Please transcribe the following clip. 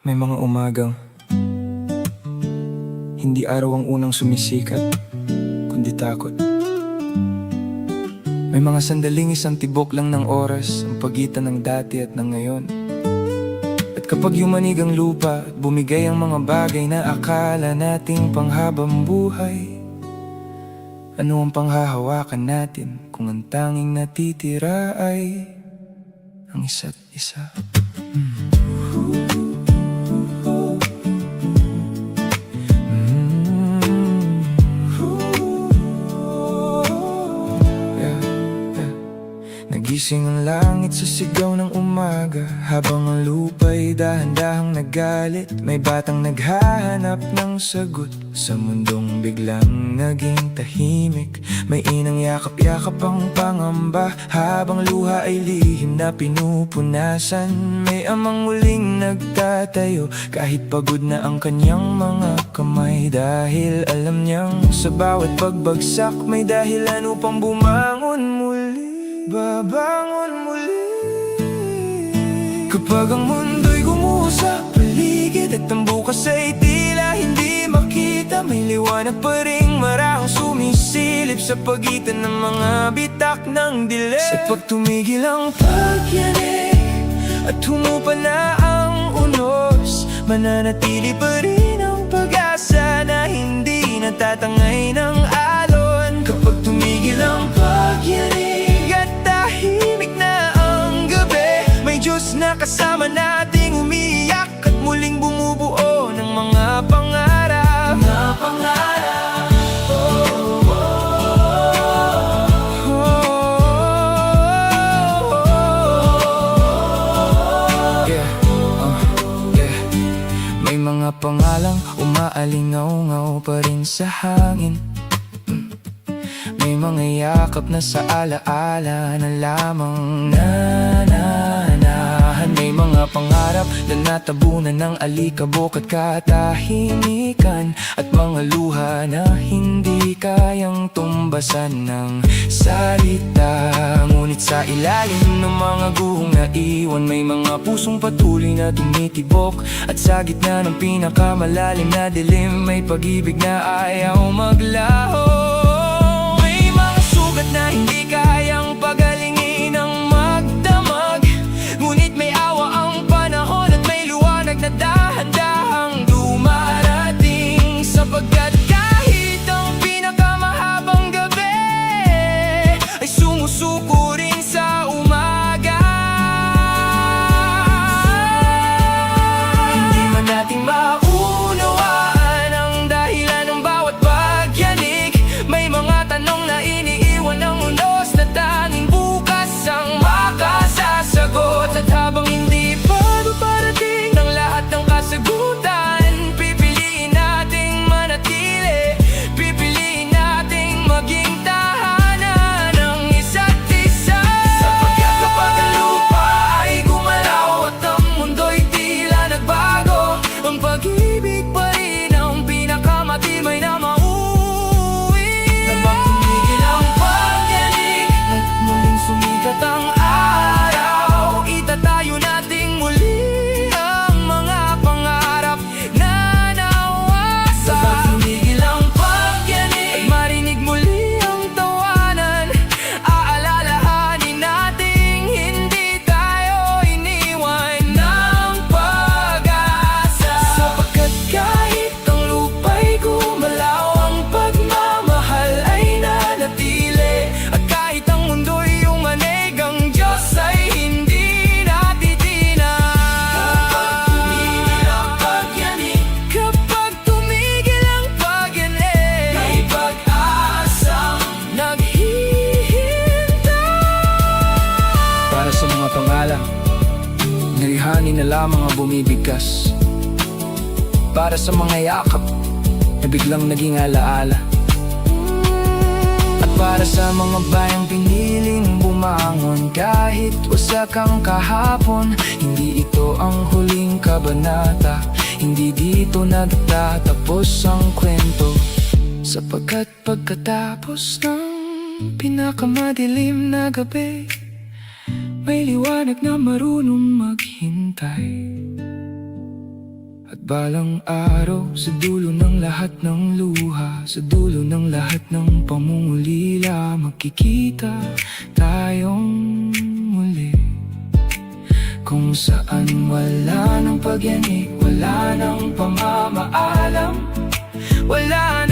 May mga umagang hindi araw ang unang sumisikat, kundi takot. May mga sandaling isang tibok lang ng oras ang pagitan ng dati at ng ngayon. At kapag yumanig ang lupa at bumigay ang mga bagay na akala nating panghabang buhay, ano ang panghahawakan natin kung ang tanging natitira ay ang isa't isa? Nagising ang langit sa sigaw ng umaga, habang ang lupa'y dahan-dahang nagalit. May batang naghahanap ng sagot sa mundong biglang naging tahimik. May inang yakap-yakap ang pangamba, habang luha ay lihim na pinupunasan. May amang muling nagtatayo, kahit pagod na ang kanyang mga kamay. Dahil alam niyang sa bawat pagbagsak may dahilan upang bumangon muli. Babangon muli. Kapag ang mundo'y gumuho sa paligid at ang bukas ay tila hindi makita, may liwanag pa ring marahang sumisilip sa pagitan ng mga bitak ng dilim. Sa pag tumigil ang pagyanig at humupa na ang unos, mananatili pa rin ang pag-asa na hindi natatangay ng alon. Kapag tumigil ang pagyanig, Diyos na kasama nating umiiyak at muling bumubuo ng mga pangarap. Mga pangarap. May mga pangalang umaalingaw-ngaw pa rin sa hangin. May mga yakap na sa alaala na lamang May mga pangarap na natabunan ng alikabok at katahimikan, at mga luha na hindi kayang tumbasan ng salita. Ngunit sa ilalim ng mga guhong naiwan, may mga pusong patuloy na tumitibok. At sa gitna ng pinakamalalim na dilim, may pag-ibig na ayaw maglaho. May mga sugat na hindi kayang pagalingin ng magdamag, ngunit may awa ang panahon at may liwanag na dahan-dahang dumarating. Sapagkat kahit ang pinakamahabang gabi ay sumusuko rin sa umaga. Hindi man natin maunawaan ang dahilan ng bawat pagyanig, may mga tanong na iniiwan ng unos na tanging bukas ang makasasagot. At habang hindi pa duparating ng lahat ng kasagutan, pipiliin nating manatili, pipiliin nating maging tahanan ng isa't isa. Sapagkat kapag ang lupa ay gumalaw at ang mundo'y tila nagbago, ang pag-ibig pa rin ang pinakamatibay na mauwi. Nang tumigil ang pagyanig at muling sumikat ang araw, itatayo nating muli ang mga pangarap na nawasa. Kapag tumigil ang pagyanig at marinig muli ang tawanan, aalalahanin nating hindi tayo iniwan ng pag-asa. Sapagkat kahit ang lupa'y gumalaw, ang pagmamahal ay nanatili. At kahit ang mundo'y umanig, ang Diyos ay hindi natitinag. Kapag tumigil ang pagyanig, may pag-asang naghihintay. Para sa mga pangalang nalihanin na lamang ang bumibigkas, para sa mga yakap na biglang naging alaala, at para sa mga bayang piniling bumangon kahit wasak ang kahapon. Hindi ito ang huling kabanata, hindi dito nagtatapos ang kwento. Sapagkat pagkatapos ng pinakamadilim na gabi, may liwanag na marunong maghintay. Balang araw, sa dulo ng lahat ng luha, sa dulo ng lahat ng pamumulila, magkikita tayong muli. Kung saan wala ng pagyanig, wala ng pamamaalam, wala